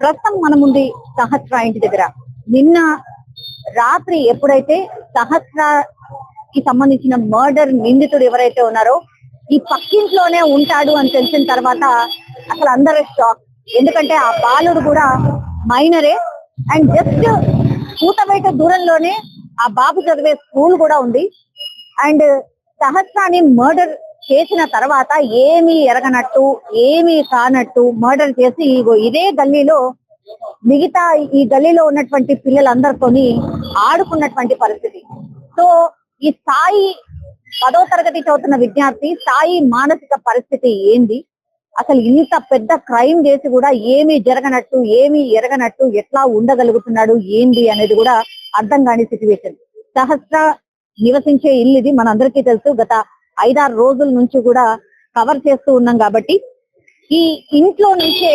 ప్రస్తుతం మనం ఉంది సహస్ర ఇంటి దగ్గర. నిన్న రాత్రి ఎప్పుడైతే సహస్రకి సంబంధించిన మర్డర్ నిందితుడు ఎవరైతే ఉన్నారో ఈ పక్కింట్లోనే ఉంటాడు అని తెలిసిన తర్వాత అసలు అందరూ షాక్. ఎందుకంటే ఆ బాలుడు కూడా మైనరే అండ్ జస్ట్ కూతవేట దూరంలోనే ఆ బాబు చదివే స్కూల్ కూడా ఉంది. అండ్ సహస్రాన్ని మర్డర్ చేసిన తర్వాత ఏమీ ఎరగనట్టు ఏమీ కానట్టు మర్డర్ చేసి ఇదే గల్లీలో మిగతా ఈ గల్లీలో ఉన్నటువంటి పిల్లలందరితోని ఆడుకున్నటువంటి పరిస్థితి. సో ఈ సాయి 10వ తరగతి చదువుతున్న విద్యార్థి సాయి మానసిక పరిస్థితి ఏంది, అసలు ఇంత పెద్ద క్రైమ్ చేసి కూడా ఏమీ జరగనట్టు ఏమీ ఎరగనట్టు ఎట్లా ఉండగలుగుతున్నాడు ఏంది అనేది కూడా అర్థం కాని సిచ్యువేషన్. సహస్ర నివసించే ఇల్లు ఇది, మనందరికీ తెలుసు. గత 5-6 రోజుల నుంచి కూడా కవర్ చేస్తూ ఉన్నాం కాబట్టి ఈ ఇంట్లో నుంచే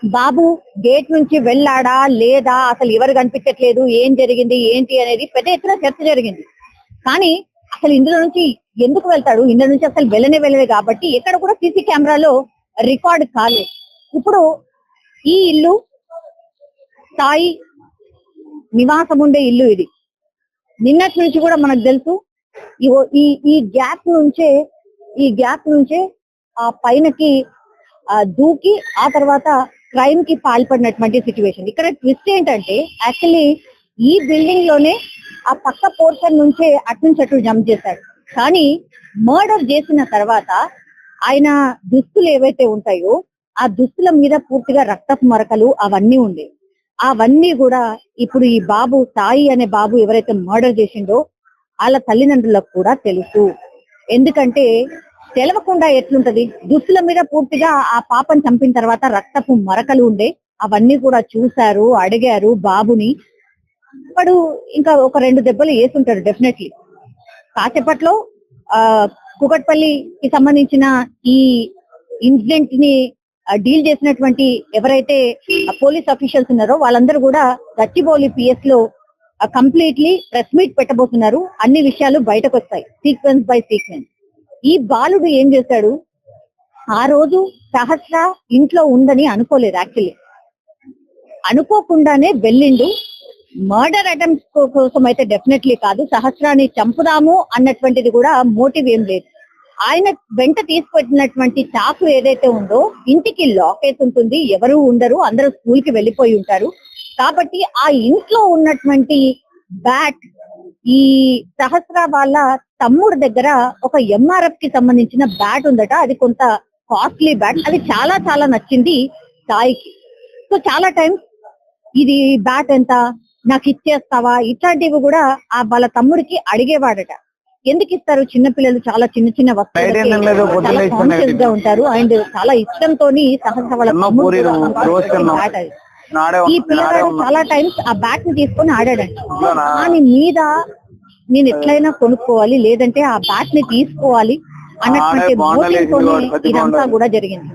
బాబు గేట్ నుంచి వెళ్ళాడా లేదా, అసలు ఎవరు కనిపించట్లేదు, ఏం జరిగింది ఏంటి అనేది పెద్ద ఎత్తున చర్చ జరిగింది. కానీ అసలు ఇందులో నుంచి ఎందుకు వెళ్తాడు, ఇందులో నుంచి అసలు వెళ్ళవే కాబట్టి ఎక్కడ కూడా సీసీ కెమెరాలో రికార్డ్ కాలేదు. ఇప్పుడు ఈ ఇల్లు సాయి నివాసం ఉండే ఇల్లు ఇది. నిన్నటి నుంచి కూడా మనకు తెలుసు ఈ గ్యాప్ నుంచే ఆ పైనకి దూకి ఆ తర్వాత క్రైమ్ కి పాల్పడినటువంటి సిచ్యువేషన్. ఇక్కడ ట్విస్ట్ ఏంటంటే యాక్చువల్లీ ఈ బిల్డింగ్ లోనే ఆ పక్క పోర్షన్ నుంచే అటు జంప్ చేశాడు. కానీ మర్డర్ చేసిన తర్వాత ఆయన దుస్తులు ఏవైతే ఉంటాయో ఆ దుస్తుల మీద పూర్తిగా రక్తపు మరకలు అవన్నీ ఉండేవి. అవన్నీ కూడా ఇప్పుడు ఈ బాబు సాయి అనే బాబు ఎవరైతే మర్డర్ చేసిండో వాళ్ళ తల్లిదండ్రులకు కూడా తెలుసు. ఎందుకంటే తెలవకుండా ఎట్లుంటది, దుస్తుల మీద పూర్తిగా ఆ పాపను చంపిన తర్వాత రక్తపు మరకలు ఉండే అవన్నీ కూడా చూశారు, అడిగారు బాబుని. వాడు ఇంకా ఒక 2 దెబ్బలు వేసుంటాడు డెఫినెట్లీ. కాసేపట్లో కుకట్పల్లికి సంబంధించిన ఈ ఇన్సిడెంట్ ని డీల్ చేసినటువంటి ఎవరైతే పోలీస్ అఫీషియల్స్ ఉన్నారో వాళ్ళందరూ కూడా గచ్చిబౌలి పిఎస్ లో కంప్లీట్లీ ప్రెస్ మీట్ పెట్టబోతున్నారు. అన్ని విషయాలు బయటకు వస్తాయి సీక్వెన్స్ బై సీక్వెన్స్. ఈ బాలుడు ఏం చేశాడు, ఆ రోజు సహస్ర ఇంట్లో ఉందని అనుకోలేదు. యాక్చువల్లీ అనుకోకుండానే వెళ్ళిండు. మర్డర్ అటెంప్ట్ కోసం అయితే డెఫినెట్లీ కాదు, సహస్రాన్ని చంపుదాము అన్నటువంటిది కూడా మోటివ్ ఏం లేదు. ఆయన వెంట తీసుకువెట్టినటువంటి చాకు ఏదైతే ఉందో ఇంటికి లాక్ వేసి ఉంటుంది, ఎవరు ఉండరు, అందరూ స్కూల్ కి వెళ్ళిపోయి ఉంటారు. కాబట్టి ఆ ఇంట్లో ఉన్నటువంటి బ్యాట్ ఈ సహస్ర వాళ్ళ తమ్ముడు దగ్గర ఒక ఎంఆర్ఎఫ్ కి సంబంధించిన బ్యాట్ ఉందట. అది కొంత కాస్ట్లీ బ్యాట్, అది చాలా చాలా నచ్చింది సాయికి. సో చాలా టైమ్స్ ఇది బ్యాట్ ఎంత, నాకు ఇచ్చేస్తావా, ఇట్లాంటివి కూడా ఆ వాళ్ళ తమ్ముడికి అడిగేవాడట. ఎందుకు ఇస్తారు, చిన్నపిల్లలు చాలా చిన్న చిన్న వస్తువులు చాలా కాన్షియస్ గా ఉంటారు అండ్ చాలా ఇష్టంతో సహస్ర వాళ్ళ తమ్ముడు బ్యాట్ అది. ఈ పిల్లగాడు చాలా టైమ్స్ ఆ బ్యాట్ ని తీసుకొని ఆడాడంట. దాని మీద నేను ఎట్లయినా కొనుక్కోవాలి, లేదంటే ఆ బ్యాట్ ని తీసుకోవాలి అన్నటువంటి మోటివ్ తోనే ఇదంతా కూడా జరిగింది.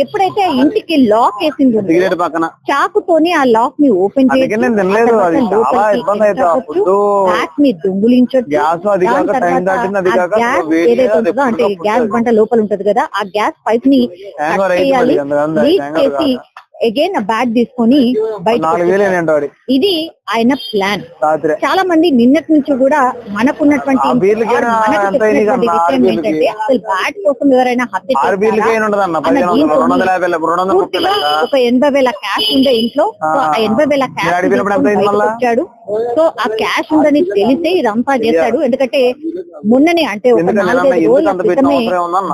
ఎప్పుడైతే ఇంటికి లాక్ వేసింది చాకుతోని ఆ లాక్ ని ఓపెన్ చేసి బ్యాట్ ని దొంగులించొచ్చు. గ్యాస్ ఏదైతే ఉంటుందో అంటే గ్యాస్ బంట లోపల ఉంటది కదా, ఆ గ్యాస్ పైప్ ని కట్ చేయాలి, లీక్ చేసి అగైన్ ఆ బ్యాగ్ తీసుకొని బయట. ఇది ఆయన ప్లాన్. చాలా మంది నిన్నటి నుంచి కూడా మనకున్నటువంటి విషయం ఏంటంటే అసలు బ్యాట్ కోసం ఎవరైనా హత్య ఒక 80,000 క్యాష్ ఉండే ఇంట్లో, ఆ 80,000 క్యాష్ వచ్చాడు. సో ఆ క్యాష్ ఉందని తెలిసే ఇదంతా చేశాడు. ఎందుకంటే మొన్ననే అంటే ఒక 4-5 రోజుల క్రితమే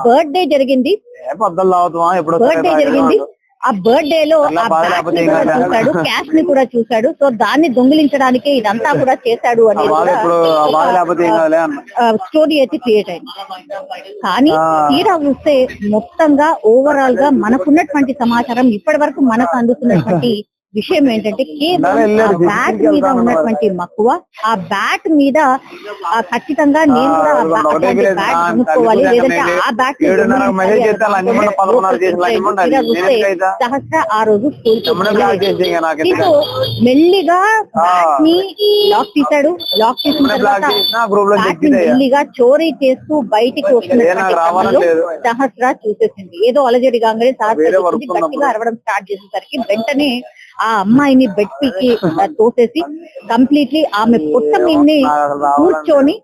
బర్త్డే జరిగింది. ఆ బర్త్డే లో ఆ బ్యాగ్ ని కూడా చూశాడు, క్యాష్ ని కూడా చూశాడు. సో దాన్ని దొంగిలించడానికే ఇదంతా కూడా చేశాడు అనేది స్టోరీ అయితే క్రియేట్ అయింది. కానీ తీరా చూస్తే మొత్తంగా ఓవరాల్ గా మనకున్నటువంటి సమాచారం, ఇప్పటి వరకు మనకు అందుతున్నటువంటి విషయం ఏంటంటే కేవలం ఆ బ్యాట్ మీద ఉన్నటువంటి మక్కువ, ఆ బ్యాట్ మీద ఖచ్చితంగా నేను కూడా బ్యాట్ కొనుక్కోవాలి, లేదంటే ఆ బ్యాట్ సహస్ర ఆ రోజు మెల్లిగా బ్యాట్ ని లాక్ తీశాడు. లాక్ తీసిన తర్వాత మెల్లిగా చోరీ చేస్తూ బయటికి వస్తున్నటువంటి సహస్ర చూసేసింది. ఏదో అలజడి కాగానే సహస్ర గట్టిగా అరవడం స్టార్ట్ చేసేసరికి వెంటనే ఆ అమ్మాయిని బెడ్ పీకి తోసేసి కంప్లీట్లీ ఆమె పొట్ట మీదనే కూర్చొని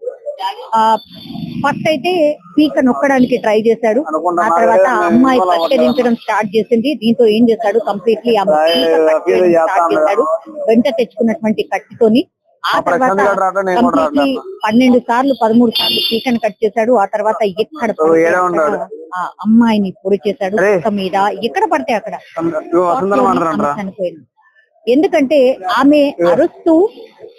ఫస్ట్ అయితే పీక నొక్కడానికి ట్రై చేశాడు. ఆ తర్వాత ఆ అమ్మాయి కత్తిరించడం స్టార్ట్ చేసింది. దీంతో ఏం చేశాడు, కంప్లీట్లీ ఆమె స్టార్ట్ చేశాడు వెంట తెచ్చుకున్నటువంటి కత్తితోని. ఆ తర్వాత కంప్లీట్లీ 12 సార్లు 13 సార్లు పీకను కట్ చేశాడు. ఆ తర్వాత ఎక్కడ ఆ అమ్మాయిని పొడి చేశాడు మీద, ఎక్కడ పడితే అక్కడ చనిపోయింది. ఎందుకంటే ఆమె అరుస్తూ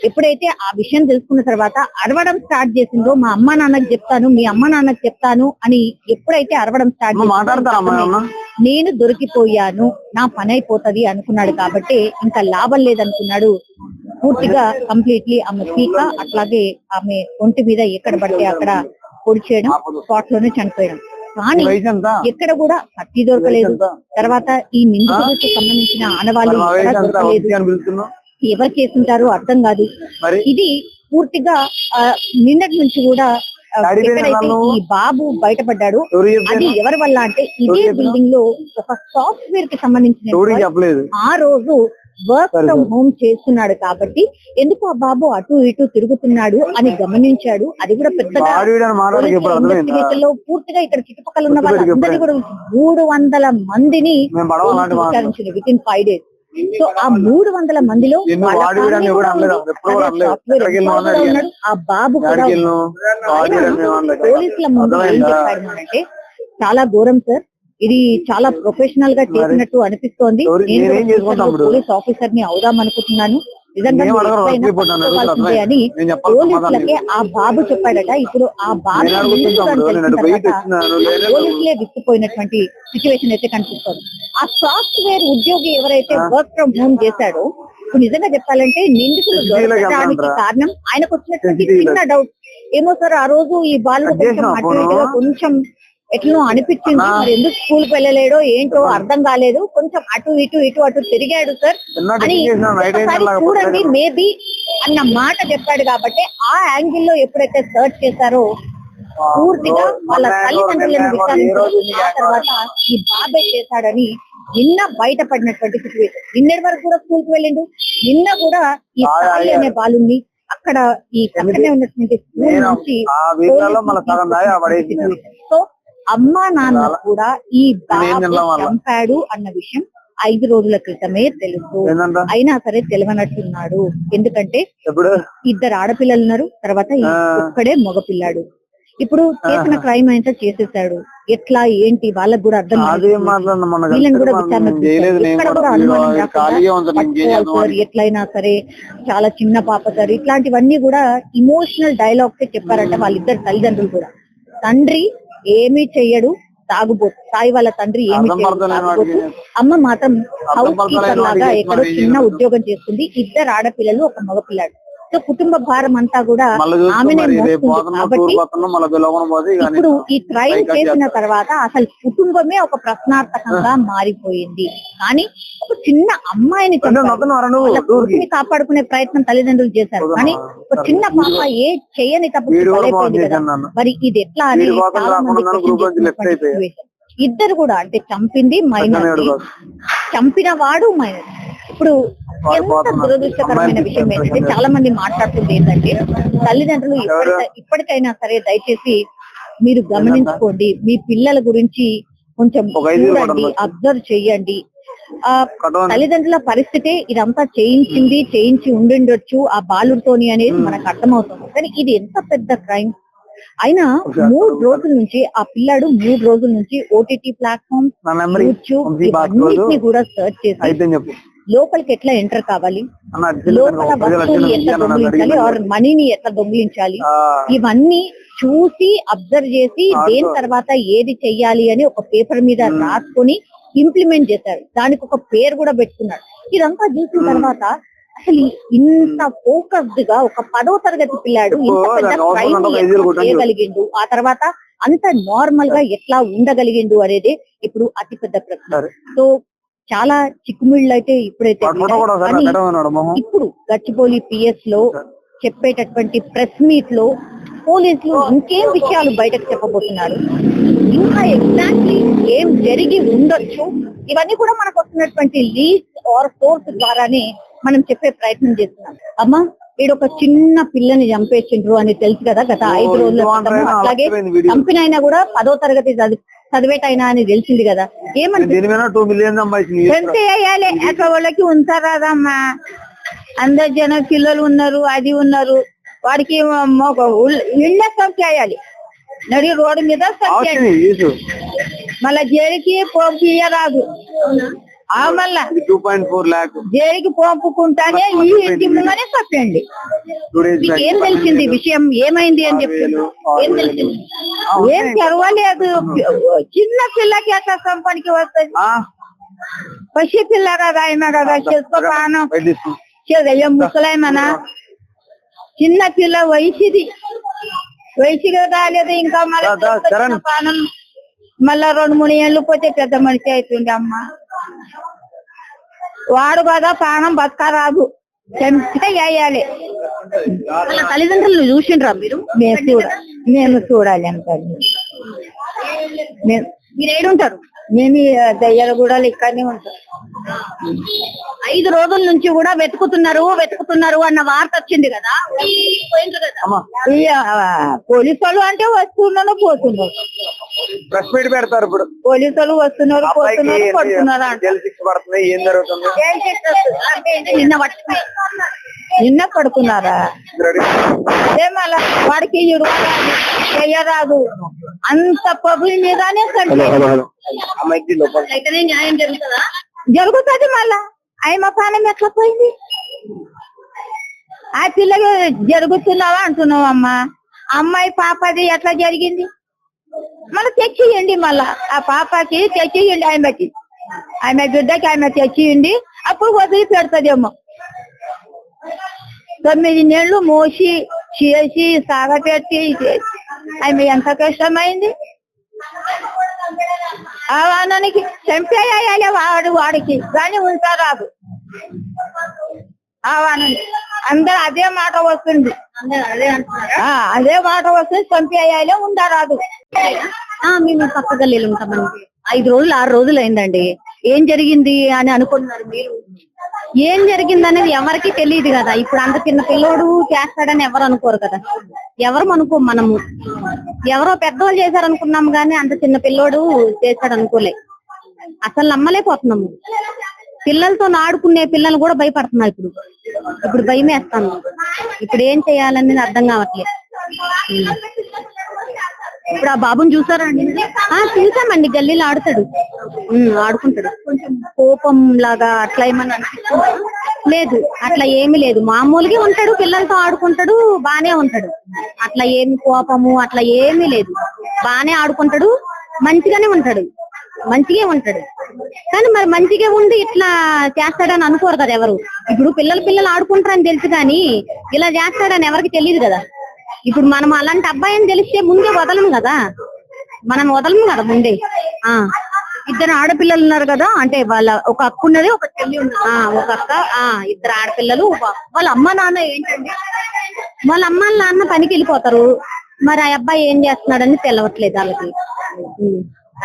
ఎప్పుడైతే ఆ విషయం తెలుసుకున్న తర్వాత అరవడం స్టార్ట్ చేసిందో, మా అమ్మా నాన్నకి చెప్తాను, మీ అమ్మా నాన్నకి చెప్తాను అని ఎప్పుడైతే అరవడం స్టార్ట్ చేసిందో, నేను దొరికిపోయాను, నా పని అయిపోతుంది అనుకున్నాడు. కాబట్టి ఇంకా లాభం లేదనుకున్నాడు. పూర్తిగా కంప్లీట్లీ ఆమె పీక అట్లాగే ఆమె ఒంటి మీద ఎక్కడ పడితే అక్కడ పొడి చేయడం, స్పాట్ లోనే చనిపోయడం. కానీ ఎక్కడ కూడా కత్తి దొరకలేదు. తర్వాత ఈ నిందితుడికి సంబంధించిన ఆనవాళ్ళు ఎక్కడ దొరకలేదు. ఎవరు చేస్తుంటారో అర్థం కాదు. ఇది పూర్తిగా నిన్నటి నుంచి కూడా ఎక్కడైతే ఈ బాబు బయటపడ్డాడు అది ఎవరి వల్ల అంటే, ఇదే బిల్డింగ్ లో ఒక సాఫ్ట్వేర్ కి సంబంధించిన ఆ రోజు వర్క్ ఫ్రమ్ హోమ్ చేస్తున్నాడు. కాబట్టి ఎందుకు ఆ బాబు అటు ఇటు తిరుగుతున్నాడు అని గమనించాడు. అది కూడా పెద్దగా పూర్తిగా ఇక్కడ చుట్టుపక్కల ఉన్న వాళ్ళందరినీ కూడా 300 మందిని విచారించింది విత్ ఇన్ 5 days. సో ఆ 300 మందిలో ఆ బాబు కూడా పోలీసుల ముందు ఏం చెప్పాడు అంటే, చాలా ఘోరం సార్, ఇది చాలా ప్రొఫెషనల్ గా చేసినట్టు అనిపిస్తోంది. నేను పోలీస్ ఆఫీసర్ ని అవుదాం అనుకుంటున్నాను, నిజంగా అని పోలీసులకే ఆ బాబు చెప్పాడట. ఇప్పుడు ఆ బాబు పోలీసులే విసిపోయినటువంటి సిచ్యువేషన్ అయితే కనిపిస్తుంది. ఆ సాఫ్ట్వేర్ ఉద్యోగి ఎవరైతే వర్క్ ఫ్రమ్ హోమ్ చేశాడో, ఇప్పుడు నిజంగా చెప్పాలంటే నిందితులు దొరకడానికి కారణం ఆయనకు వచ్చినటువంటి చిన్న డౌట్. ఏమో సార్, ఆ రోజు ఈ బాలుడు కొంచెం ఎట్లా అనిపించింది, మరి ఎందుకు స్కూల్ కి వెళ్ళలేడో ఏంటో అర్థం కాలేదు, కొంచెం అటు అటు తిరిగాడు సార్ అని చూడండి మేబీ అన్న మాట చెప్పాడు. కాబట్టి ఆ యాంగిల్ లో ఎప్పుడైతే సర్చ్ చేశారో పూర్తిగా వాళ్ళ తల్లిదండ్రులను విచారించారు. ఆ తర్వాత ఈ బాబే చేశాడని నిన్న బయటపడినటువంటి సిచ్యువేషన్. నిన్నటి వరకు కూడా స్కూల్ కి వెళ్ళిండు. నిన్న కూడా ఈ సాయి అనే బాలుని అక్కడ ఈ పక్కనే ఉన్నటువంటి స్కూల్ నుంచి సో అమ్మా నాన్న కూడా ఈ బాబు చంపాడు అన్న విషయం 5 రోజుల క్రితమే తెలుసు. అయినా సరే తెలియనట్టున్నాడు. ఎందుకంటే 2 ఆడపిల్లలు ఉన్నారు, తర్వాత ఒక్కడే మగపిల్లాడు. ఇప్పుడు చేసిన క్రైమ్ అయితే చేసేసాడు. ఎట్లా ఏంటి వాళ్ళకు కూడా అర్థం వీళ్ళని కూడా విచారణ ఎట్లయినా సరే చాలా చిన్న పాప సార్, ఇట్లాంటివన్నీ కూడా ఇమోషనల్ డైలాగ్స్ చెప్పారంట వాళ్ళిద్దరు తల్లిదండ్రులు కూడా. తండ్రి ఏమీ చెయ్యడు, తాగుబోతు. సాయి వాళ్ళ తండ్రి ఏమి చేయడు, అమ్మ మాత్రం హౌస్ కీపర్ లాగా ఎక్కడో చిన్న ఉద్యోగం చేస్తుంది. 2 ఆడపిల్లలు, 1 మగపిల్లాడు. సో కుటుంబ భారం అంతా కూడా ఆమెనే మోస్తుంది. కాబట్టి ఇప్పుడు ఈ క్రైమ్ చేసిన తర్వాత అసలు కుటుంబమే ఒక ప్రశ్నార్థకంగా మారిపోయింది. కానీ ఒక చిన్న అమ్మాయిని కాపాడుకునే ప్రయత్నం తల్లిదండ్రులు చేశారు. కానీ ఒక చిన్న పాప ఏ చేయని తప్పు బలైపోయింది కదా. మరి ఇది ఎట్లా అని చాలా మంది ఇద్దరు కూడా, అంటే చంపింది మైనారిటీ, చంపిన వాడు మైనారిటీ. ఇప్పుడు ఎంత దురదృష్టకరమైన విషయం ఏంటంటే, చాలా మంది మాట్లాడుతుంది ఏంటంటే, తల్లిదండ్రులు ఇప్పటికైనా సరే దయచేసి మీరు గమనించుకోండి, మీ పిల్లల గురించి కొంచెం చూడండి, అబ్జర్వ్ చెయ్యండి. తల్లిదండ్రుల పరిస్థితి ఇదంతా చేయించి ఉండిండొచ్చు ఆ బాలుడితోని అనేది మనకు అర్థమవుతుంది. కానీ ఇది ఎంత పెద్ద క్రైమ్ అయినా 3 రోజుల నుంచి ఆ పిల్లాడు 3 రోజుల నుంచి ఓటీటీ ప్లాట్ఫామ్, యూట్యూబ్ ఇవన్నిటిని కూడా సర్చ్ చేసి లోపలికి ఎట్లా ఎంటర్ కావాలి, లోపల వస్తువుని ఎట్లా దొంగిలించాలి, ఆర్ మనీని ఎట్లా దొంగిలించాలి, ఇవన్నీ చూసి అబ్జర్వ్ చేసి దేని తర్వాత ఏది చెయ్యాలి అని ఒక పేపర్ మీద రాసుకొని ఇంప్లిమెంట్ చేశాడు. దానికి ఒక పేరు కూడా పెట్టుకున్నాడు. ఇదంతా చూసిన తర్వాత అసలు ఇంత ఫోకస్డ్ గా ఒక 10వ తరగతి పిల్లాడు ఇంత పెద్ద crime ని ఎట్లా చేయగలిగిండు, ఆ తర్వాత అంత నార్మల్ గా ఎట్లా ఉండగలిగిండు అనేది ఇప్పుడు అతి పెద్ద ప్రశ్న. సో చాలా చిక్కుమిళ్ళు అయితే ఇప్పుడైతే కానీ ఇప్పుడు గచ్చిబౌలి పిఎస్ లో చెప్పేటటువంటి ప్రెస్ మీట్ లో పోలీసులు ఇంకేం విషయాలు బయటకు చెప్పబోతున్నారు, ఇంకా ఎగ్జాక్ట్లీ ఏం జరిగి ఉండొచ్చు, ఇవన్నీ కూడా మనకు వస్తున్నటువంటి లీడ్స్ ఆర్ ఫోర్స్ ద్వారానే మనం చెప్పే ప్రయత్నం చేస్తున్నాం. అమ్మా ఈడొక చిన్న పిల్లని చంపేసిండ్రు అని తెలుసు కదా గత 5 రోజుల క్రితము. అట్లాగే చంపినైనా కూడా 10వ తరగతి చదివేటైనా అని తెలిసింది కదా, ఏమనియాలి అట్లా వాళ్ళకి ఉంచారాదమ్మా, అందరు జన పిల్లలు ఉన్నారు, అది ఉన్నారు, వాడికి ఇళ్ళ సంఖ్యాయాలి, నడి రోడ్డు మీద సంఖ్య, మళ్ళా జైలుకి పంపించరాదు, మళ్ళా 2.4 lakh జైలుకి పంపుకుంటానే ఈ ఇంటి ముందనే తప్పండి. ఏం తెలిసింది విషయం ఏమైంది అని చెప్పి ఏం తెలిసింది? ఏం తెరవలేదు. చిన్న పిల్లకి అట్లా సంపానికి వస్తుంది, పసి పిల్ల కదా అయినా కదా, చేసుకో ప్రాణం ముసలాయమనా, చిన్న పిల్ల వయసుది, వయసుగా రాలేదు ఇంకా, మళ్ళీ ప్రాణం మళ్ళా 2-3 ఏళ్ళు పోతే పెద్ద మనిషి అవుతుంది అమ్మ. వాడు కదా ప్రాణం బతకరాదు, చంపితే వేయాలి. తల్లిదండ్రులు చూసిండ్రా మీరు? మేము చూడాలి అంటారు. మీరు ఏడుంటారు? మేము దయ్యాలు కూడా ఇక్కడనే ఉంటాం. 5 రోజుల నుంచి కూడా వెతుకుతున్నారు అన్న వార్త వచ్చింది కదా, పోలీసు వాళ్ళు అంటే వస్తున్నారు పోతున్నారు, ప్రెస్ మీట్ పెడతారు. ఇప్పుడు పోలీసు వాళ్ళు వస్తున్నారు పోతున్నారు పడుతున్నారు నిన్న పడుకున్నారా? అదే మళ్ళా వాడికి చెయ్యరాదు, అంత పగుల మీదనే న్యాయం జరుగుతుందా? జరుగుతుంది. మళ్ళా ఆయన ప్రాణం ఎట్లా పోయింది? ఆ పిల్లలు జరుగుతున్నావా అంటున్నావు అమ్మా, అమ్మాయి పాపది ఎట్లా జరిగింది? మళ్ళీ తెచ్చియండి, మళ్ళా ఆ పాపకి తెచ్చియండి, ఆమె బిడ్డకి ఆమె తెచ్చియండి, అప్పుడు వదిలి పెడతదేమో. 9 నెలలు మోసి చేసి సాగపెట్టి ఆమె ఎంత కష్టమైంది. ఆ వానానికి చంపేయాలి వాడికి కానీ ఉంటారాదు. ఆ వానానికి అందరు అదే మాట వస్తుంది, అదే మాట వస్తుంది, చంపేయాలి ఉండరాదు. మేము పక్క గల్లీలు ఉంటామండి. 5 రోజులు 6 రోజులు అయిందండి. ఏం జరిగింది అని అనుకుంటున్నారు మీరు? ఏం జరిగింది అనేది ఎవరికి తెలియదు కదా. ఇప్పుడు అంత చిన్న పిల్లోడు చేస్తాడని ఎవరు అనుకోరు కదా, ఎవరు అనుకో, మనము ఎవరో పెద్దవాళ్ళు చేశారనుకున్నాము కానీ అంత చిన్న పిల్లోడు చేస్తాడు అనుకోలే. అసలు నమ్మలేకపోతున్నాము. పిల్లలతో ఆడుకునే పిల్లలు కూడా భయపడుతున్నారు. ఇప్పుడు భయమేస్తాను. ఇప్పుడు ఏం చేయాలనేది అర్థం కావట్లేదు. ఇప్పుడు ఆ బాబుని చూసారండి? చూసామండి, గల్లీలో ఆడుతాడు, ఆడుకుంటాడు. కొంచెం కోపం లాగా అట్లా ఏమన్నా లేదు, అట్లా ఏమి లేదు, మామూలుగా ఉంటాడు, పిల్లలతో ఆడుకుంటాడు, బానే ఉంటాడు. అట్లా ఏమి కోపము అట్లా ఏమీ లేదు, బానే ఆడుకుంటాడు, మంచిగానే ఉంటాడు, మంచిగా ఉంటాడు. కానీ మరి మంచిగా ఉండి ఇట్లా చేస్తాడని అనుకోరు కదా ఎవరు. ఇప్పుడు పిల్లలు ఆడుకుంటారని తెలుసు కానీ ఇలా చేస్తాడని ఎవరికి తెలియదు కదా. ఇప్పుడు మనం అలాంటి అబ్బాయిని తెలిస్తే ముందే వదలము కదా, మనం వదలము కదా ముందే. 2 ఆడపిల్లలు ఉన్నారు కదా, అంటే వాళ్ళ ఒక అక్క ఉన్నది, ఒక చెల్లి ఉన్నది, ఒక అక్క, 2 ఆడపిల్లలు. వాళ్ళ అమ్మ నాన్న ఏంటంటే వాళ్ళ అమ్మ నాన్న పనికి వెళ్ళిపోతారు. మరి ఆ అబ్బాయి ఏం చేస్తున్నాడని తెలవట్లేదు వాళ్ళకి.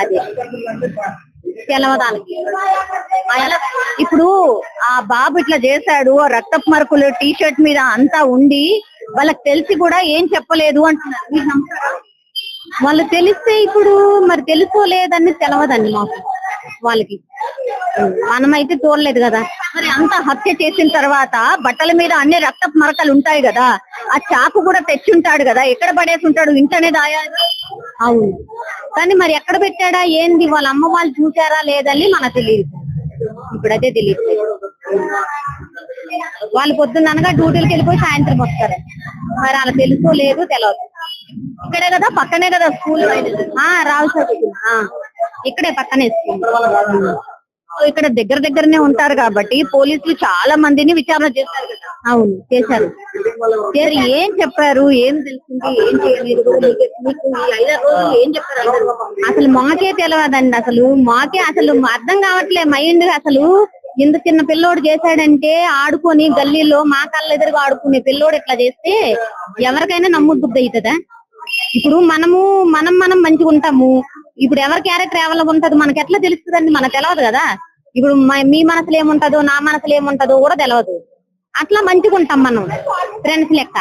అదే తెలవదానికి ఇప్పుడు ఆ బాబు ఇట్లా చేశాడు, రక్తపు మరకులు టీ-షర్ట్ మీద అంతా ఉండి వాళ్ళకి తెలిసి కూడా ఏం చెప్పలేదు అంటున్నారు. మీరు నమ్ముతారా? వాళ్ళు తెలిస్తే ఇప్పుడు మరి తెలుసుకోలేదని తెలవదండి మాకు వాళ్ళకి. మనమైతే చూడలేదు కదా. మరి అంత హత్య చేసిన తర్వాత బట్టల మీద అన్ని రక్తపు మరకలు ఉంటాయి కదా, ఆ చాకు కూడా తెచ్చి ఉంటాడు కదా, ఎక్కడ పడేసి ఉంటాడు? ఇంటనే దాయాలి. అవును, కానీ మరి ఎక్కడ పెట్టాడా ఏంది వాళ్ళ అమ్మ వాళ్ళు చూసారా లేదని మనకు తెలియదు. ఇప్పుడైతే తెలియదు. వాళ్ళు పొద్దున్ననగా డ్యూటీలకు వెళ్ళిపోయి సాయంత్రం వస్తారు. మరి అలా తెలుసుకోలేదు, తెలియదు. ఇక్కడే కదా, పక్కనే కదా స్కూల్. రావు సార్ ఇక్కడే పక్కనే స్కూల్. ఇక్కడ దగ్గర దగ్గరనే ఉంటారు కాబట్టి పోలీసులు చాలా మందిని విచారణ చేశారు కదా. అవును చేశారు. ఏం చెప్పారు, ఏం తెలిసింది, ఏం చేయలేదు, మీకు ఈ 5 రోజులు ఏం చెప్పారు? అసలు మాకే తెలియదండి. మాకే అర్థం కావట్లే మైండ్. ఇంత చిన్న పిల్లోడు చేశాడంటే ఆడుకొని గల్లీలో మా కళ్ళ ఎదురుగా ఆడుకునే పిల్లోడు ఇట్లా చేస్తే ఎవరికైనా నమ్ముద్ది అవుతుందా? ఇప్పుడు మనం మంచిగా ఉంటాము. ఇప్పుడు ఎవరి క్యారెక్టర్ ఎవరికి ఉంటది మనకి ఎట్లా తెలుస్తుందండి? మనకు తెలియదు కదా. ఇప్పుడు మీ మనసులో ఏముంటదో నా మనసులో ఏముంటదో కూడా తెలియదు. అట్లా మంచిగా ఉంటాం మనం ఫ్రెండ్స్ లెక్క.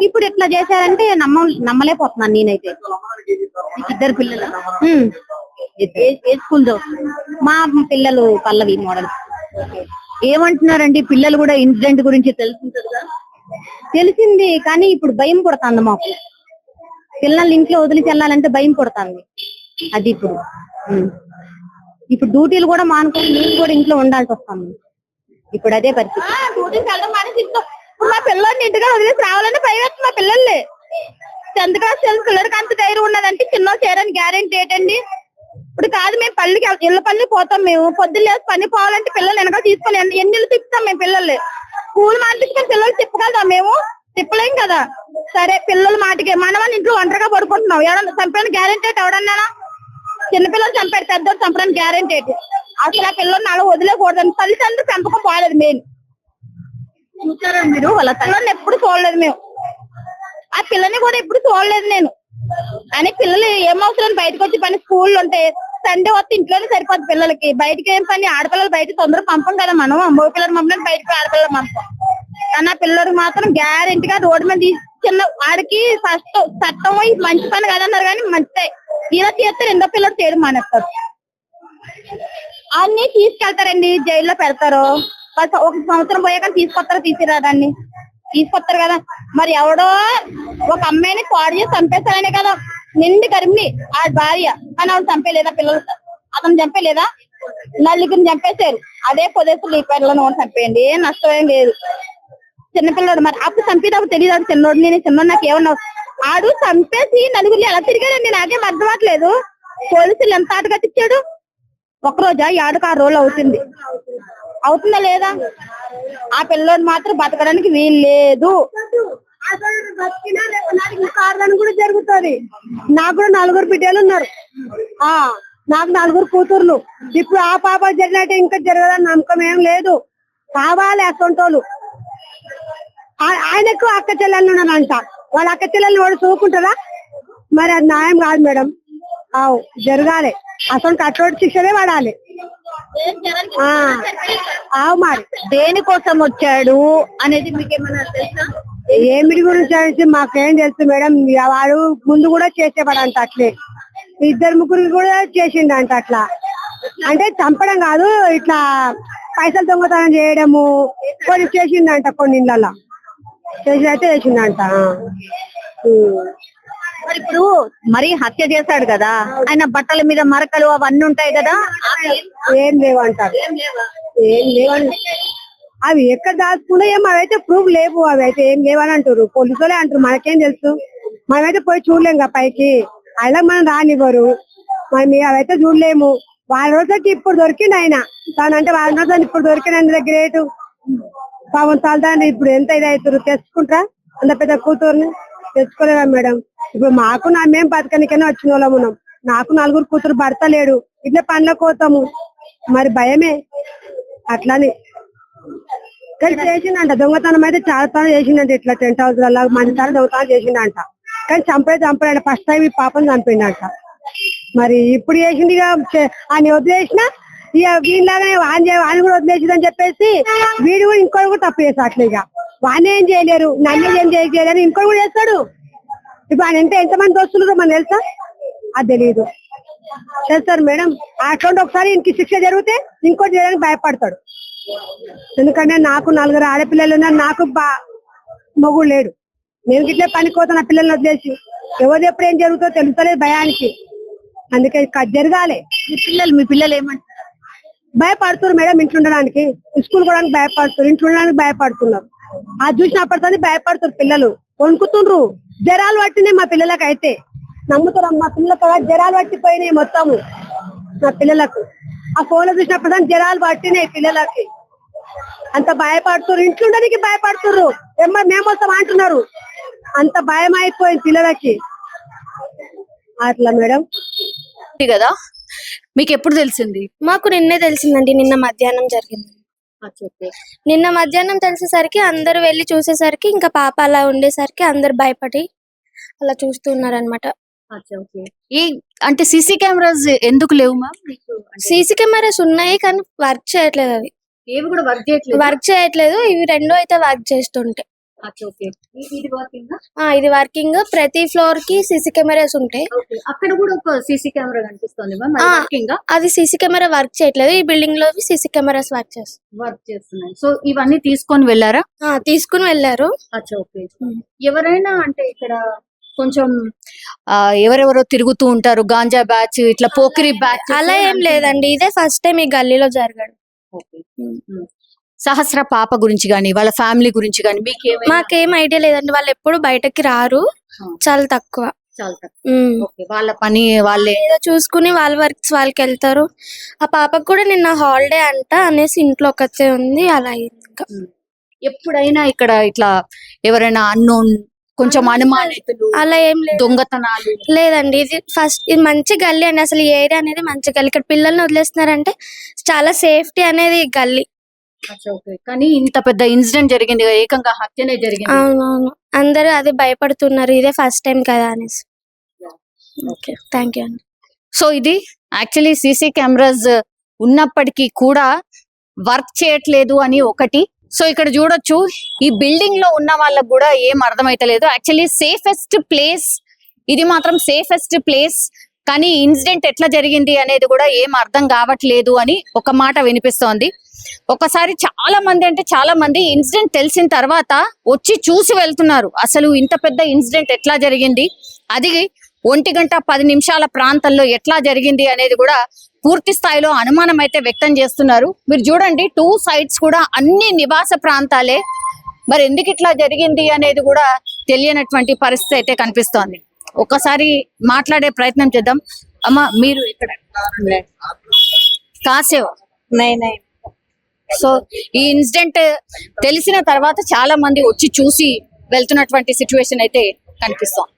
ఇప్పుడు ఇట్లా చేశారంటే నమ్మలేకపోతున్నాను నేనైతే. 2 పిల్లలు ఏ స్కూల్ దో? మా పిల్లలు పల్లవి మోడల్. ఏమంటున్నారండి పిల్లలు కూడా ఇన్సిడెంట్ గురించి తెలుసుంటది? తెలిసింది కానీ ఇప్పుడు భయం పుడుతుంది మాకు. పిల్లల్ని ఇంట్లో వదిలిచి వెళ్ళాలంటే భయం పుడుతుంది. అది ఇప్పుడు డ్యూటీలు కూడా మానుకొని నేను కూడా ఇంట్లో ఉండాల్సి వస్తుంది. ఇప్పుడు అదే పరిస్థితి. మా పిల్లల్ని ఇంటిగా వదిలేసి రావాలని భయవేస్తుంది. మా పిల్లల్ని 10th క్లాస్ పిల్లలకి అంత ధైర్యం ఉన్నదంటే చిన్న చేరని గ్యారెంటీ ఏంటండి? ఇప్పుడు కాదు, మేము ఇళ్ళ పల్లి పోతాం. మేము పొద్దున్న లేసి పని పోవాలంటే పిల్లలు వెనక తీసుకొని ఎన్ని తిప్పుతాం మేము పిల్లల్ని. స్కూల్ మానిపించుకొని పిల్లలు తిప్పగలదా? మేము తిప్పలేం కదా. సరే పిల్లల మాటకి మన వాళ్ళు ఇంట్లో ఒంటరిగా పడుకుంటున్నాం. ఎవరన్నా చంపడానికి గ్యారెంటీ ఎవడన్నా? చిన్నపిల్లలు చంపారు, పెద్దోడు చంపడానికి గ్యారెంటీ ఏంటి? అసలు ఆ పిల్లల్ని అలా వదిలేకూడదని తల్లిదండ్రులు పెంపకం పోలేదు. మెయిన్ చూసారా మీరు? వాళ్ళ పిల్లల్ని ఎప్పుడు చూడలేదు మేము. ఆ పిల్లని కూడా ఎప్పుడు చూడలేదు నేను. అని పిల్లలు ఏమవసరం బయటకు వచ్చి పని స్కూల్లో ఉంటే సండే వస్తే ఇంట్లోనే సరిపోద్ది పిల్లలకి. బయటకి ఏం పని? ఆడపిల్లలు బయట తొందరగా పంపం కదా మనం. మగ పిల్లలు పంపడం బయటకు ఆడపిల్లలు పంపం. కానీ ఆ పిల్లలకి మాత్రం గ్యారెంటీగా రోడ్డు మీద చిన్న వాడికి ఫస్ట్ చట్టం మంచి పని కదన్నారు కానీ మంచిదే. ఇలా చేస్తే 2వ పిల్లలు చేయడం మానేస్తారు. అన్ని తీసుకెళ్తారండి, జైల్లో పెడతారు. 1 సంవత్సరం పోయాక తీసుకొస్తారు తీసుకొస్తారు కదా. మరి ఎవడో ఒక అమ్మాయిని పాడు చేసి చంపేస్తారనే కదా నిండి గర్భిణి ఆ భార్య. కానీ ఆవిడ చంపేలేదా? పిల్లలు అతను చంపేలేదా? నలుగురిని చంపేశారు. అదే పొదేశంలో ఈ పిల్లలను చంపేయండి, ఏం నష్టం ఏం లేదు. చిన్నపిల్లడు మరి అప్పుడు చంపేటప్పుడు తెలియదు చిన్నోడు. నేను చిన్నోడు నాకు ఏమన్నా ఆడు చంపేసి నలుగురిని ఎలా తిరిగాడండి నాకేం అర్థం అవ్వట్లేదు. పోలీసులు ఎంత ఆటగా తెచ్చాడు? 1 రోజా 6 రోజులు అవుతుందా లేదా? ఆ పిల్లోడు మాత్రం బతకడానికి వీలు లేదు. కూడా జరుగుతుంది. నాకు కూడా 4 బిడ్డలు ఉన్నారు. నాకు 4 కూతుర్లు. ఇప్పుడు ఆ పాప జరిగినట్టు ఇంకా జరగదని నమ్మకం ఏం లేదు. కావాలి అసొంటోళ్ళు. ఆయనకు అక్క చెల్లెళ్ళు ఉన్నారంట. వాళ్ళ అక్క చెల్లెళ్ళు వాడు చూసుకుంటారా? మరి అది న్యాయం కాదు మేడం. జరగాలి. అసలు అటువంటి శిక్షనే పడాలి. మరి దేనికోసం వచ్చాడు అనేది మీకేమన్నా తెలుసా? ఏమిటి గురించి అనేసి మాకేం తెలుసు మేడం. వాడు ముందు కూడా చేసేవాడంట అట్లే. 2 ముగ్గురు కూడా చేసిండంట అట్లా. అంటే చంపడం కాదు, ఇట్లా పైసలు దొంగతనం చేయడము కొన్ని చేసిండంట. కొన్ని ఇళ్ళల్లో చేసిందంట. ఇప్పుడు మరి హత్య చేశాడు కదా, ఆయన బట్టల మీద మరకలు అవన్నీ ఉంటాయి కదా, ఏం లేవంటారు. ఏం లేవని అవి ఎక్కడ దాచుకున్నా ఏమో అవైతే ప్రూఫ్ లేవు. అవి అయితే ఏం లేవని అంటారు పోలీసులే అంటారు. మనకేం తెలుసు? మనమైతే పోయి చూడలేం కదా పైకి. అలా మనం రానివ్వరు. మరి అవైతే చూడలేము. వాళ్ళ రోజుకి ఇప్పుడు దొరికింది ఆయన. తానంటే వాళ్ళ రోజు ఇప్పుడు దొరికిన గ్రేటు. పాపం తల్లిదండ్రులు ఇప్పుడు ఎంత ఇదవుతారు? తెచ్చుకుంటారా? అంత పెద్ద కూతుర్ని తెచ్చుకోలేదా మేడం? ఇప్పుడు మాకు మేము బతకనికైనా వచ్చిన వాళ్ళం ఉన్నాం. నాకు 4 కూతురు, భర్త లేడు. ఇట్లా పనులకు పోతాము. మరి భయమే అట్లానే. కానీ చేసిందంట దొంగతనం అయితే చాలా తనం చేసిందంట. ఇట్లా 10 హౌస్లలో మంచి సార్లు దొంగతనం చేసిందంట. కానీ చంపాడంట. ఫస్ట్ టైం ఈ పాపను చంపిండంట. మరి ఇప్పుడు చేసింది ఆయన వదిలేసిన ఇక వీళ్ళలాగానే వాడిని కూడా వదిలేసిందని చెప్పేసి వీడు కూడా ఇంకోటి కూడా తప్పు చేస్తాడు. అట్లా ఇక వాడిని ఏం చేయలేరు, నన్ను ఏం చేయలేరు, ఇంకోటి కూడా చేస్తాడు. ఇప్పుడు ఆయన ఎంతమంది దోస్తులు మనకు తెలుసా? అది తెలియదు. చేస్తారు మేడం. అటువంటి ఒకసారి ఇంటికి శిక్ష జరిగితే ఇంకోటి చేయడానికి భయపడతాడు. ఎందుకంటే నాకు 4 ఆడపిల్లలు ఉన్నారు. నాకు మొగుడు లేడు. నేను గిట్లే పనికోతాను ఆ పిల్లల్ని వదిలేసి. ఎవరు ఎప్పుడు ఏం జరుగుతుందో తెలుస్తలేదు భయానికి. అందుకే జరగాలి. మీ పిల్లలు ఏమంటారు? భయపడుతున్నారు మేడం. ఇంట్లో ఉండడానికి, స్కూల్ పోవడానికి భయపడుతున్నారు, ఇంట్లో ఉండడానికి భయపడుతున్నారు. అది చూసినప్పటితో భయపడుతున్నారు పిల్లలు. వణుకుతుండ్రు. జ్వరాలు పట్టినాయి మా పిల్లలకు. అయితే నమ్ముతారు మా పిల్లలకు జ్వరాలు పట్టిపోయినాయి మొత్తము మా పిల్లలకు. ఆ ఫోన్ లో చూసినప్పుడు దాని జ్వరాలు పట్టినాయి పిల్లలకి. అంత భయపడుతున్నారు, ఇంట్లోండడానికి భయపడుతున్నారు. మేము వస్తాం అంటున్నారు. అంత భయం అయిపోయింది పిల్లలకి. అట్లా మేడం. కదా మీకు ఎప్పుడు తెలిసింది? మాకు నిన్నే తెలిసిందండి, నిన్న మధ్యాహ్నం జరిగింది. నిన్న మధ్యాహ్నం తెలిసేసరికి అందరు వెళ్ళి చూసేసరికి ఇంకా పాప అలా ఉండేసరికి అందరు భయపడి అలా చూస్తున్నారు అనమాట. ఈ అంటే సీసీ కెమెరాస్ ఎందుకు లేవు మ్యామ్? సీసీ కెమెరాస్ ఉన్నాయి కానీ వర్క్ చేయట్లేదు. అవి ఏవి కూడా వర్క్ చేయట్లేదు. ఇవి రెండు అయితే వర్క్ చేస్తుంటే. ఇది వర్కింగ్. ప్రతి ఫ్లోర్ కి సీసీ కెమెరాస్ ఉంటాయి. అక్కడ కూడా ఒక సీసీ కెమెరా కనిపిస్తుంది. అది సీసీ కెమెరా వర్క్ చేయట్లేదు. ఈ బిల్డింగ్ లో సీసీ కెమెరాస్ వర్క్ చేస్తున్నాయి. సో ఇవన్నీ తీసుకొని వెళ్ళారా? తీసుకుని వెళ్ళారు. ఎవరైనా అంటే ఇక్కడ కొంచెం ఎవరెవరో తిరుగుతూ ఉంటారు, గాంజా బ్యాచ్, ఇట్లా పోకిరి బ్యాచ్, అలా ఏం లేదండి. ఇదే ఫస్ట్ టైం ఈ గల్లీలో జరగడం. సహస్ర పాప గురించి గానీ వాళ్ళ ఫ్యామిలీ గురించి గానీ మాకేం ఐడియా లేదండి. వాళ్ళు ఎప్పుడు బయటకి రారు, చాలా తక్కువ. వాళ్ళ పని వాళ్ళే చూసుకుని వాళ్ళ వర్క్స్ వాళ్ళకి వెళ్తారు. ఆ పాపకు కూడా నిన్న హాలిడే అంట అనేసి ఇంట్లో ఒకతే ఉంది. అలా అయింది. ఎప్పుడైనా ఇక్కడ ఇట్లా ఎవరైనా అన్నోన్ కొంచెం అనుమానితులు అలా ఏం లేదు, దొంగతనాలు లేదండి. ఇది మంచి గల్లీ అండి. అసలు ఈ ఏరియా అనేది మంచి గల్లీ. ఇక్కడ పిల్లల్ని వదిలేస్తున్నారంటే చాలా సేఫ్టీ అనేది ఈ గల్లీ. కానీ ఇంత పెద్ద ఇన్సిడెంట్ జరిగింది, ఏకంగా హత్యనే జరిగింది. అవునవును, అందరూ అదే భయపడుతున్నారు. ఇదే ఫస్ట్ టైం కదా అనేసి. ఓకే, థ్యాంక్ యూ అండి. సో ఇది యాక్చువల్లీ సీసీ కెమెరాస్ ఉన్నప్పటికీ కూడా వర్క్ చేయట్లేదు అని ఒకటి. సో ఇక్కడ చూడొచ్చు, ఈ బిల్డింగ్ లో ఉన్న వాళ్ళకు కూడా ఏం అర్థమైతలేదు. యాక్చువల్లీ సేఫెస్ట్ ప్లేస్ ఇది, మాత్రం సేఫెస్ట్ ప్లేస్. కానీ ఇన్సిడెంట్ ఎట్లా జరిగింది అనేది కూడా ఏం అర్థం కావట్లేదు అని ఒక మాట వినిపిస్తోంది. ఒకసారి చాలా మంది ఇన్సిడెంట్ తెలిసిన తర్వాత వచ్చి చూసి వెళ్తున్నారు. అసలు ఇంత పెద్ద ఇన్సిడెంట్ ఎట్లా జరిగింది, అది 1:10 ప్రాంతంలో ఎట్లా జరిగింది అనేది కూడా పూర్తి స్థాయిలో అనుమానం అయితే వ్యక్తం చేస్తున్నారు. మీరు చూడండి, 2 sides కూడా అన్ని నివాస ప్రాంతాలే. మరి ఎందుకు ఇట్లా జరిగింది అనేది కూడా తెలియనటువంటి పరిస్థితి అయితే కనిపిస్తోంది. ఒకసారి మాట్లాడే ప్రయత్నం చేద్దాం. అమ్మ, మీరు ఇక్కడ కాసేవ్ సో ఈ ఇన్సిడెంట్ తెలిసిన తర్వాత చాలా మంది వచ్చి చూసి వెళ్తున్నటువంటి సిచ్యువేషన్ అయితే కనిపిస్తోంది.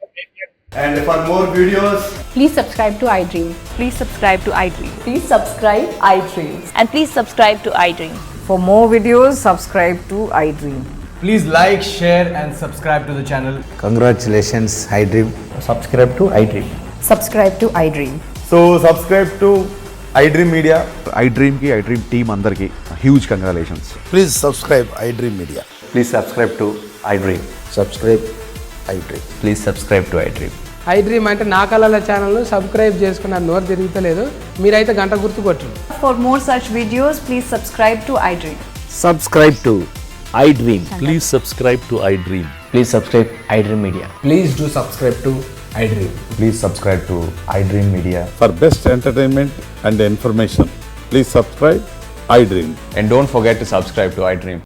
And for more videos, Please subscribe to iDream. Please subscribe to iDream. Please subscribe iDream. And please subscribe to iDream. For more videos, subscribe to iDream. please like, share and subscribe to the channel. Congratulations, iDream. Subscribe to iDream. Subscribe to iDream. So subscribe to iDream Media. iDream ki iDream team andarki huge congratulations. Please subscribe iDream Media. Please subscribe to iDream. Subscribe iDream. Please subscribe to iDream. iDream అంటే నా కళల ఛానల్ను subscribe చేసుకున్న నోరు తిరుగుతలేదు. మీరైతే గంట గుర్తు కొట్టండి. For more such videos, please subscribe to iDream. Subscribe to iDream. Please subscribe to iDream. Please subscribe iDream Media. Please do subscribe to iDream. Please subscribe to iDream Media. For best entertainment and information, please subscribe iDream. And don't forget to subscribe to iDream.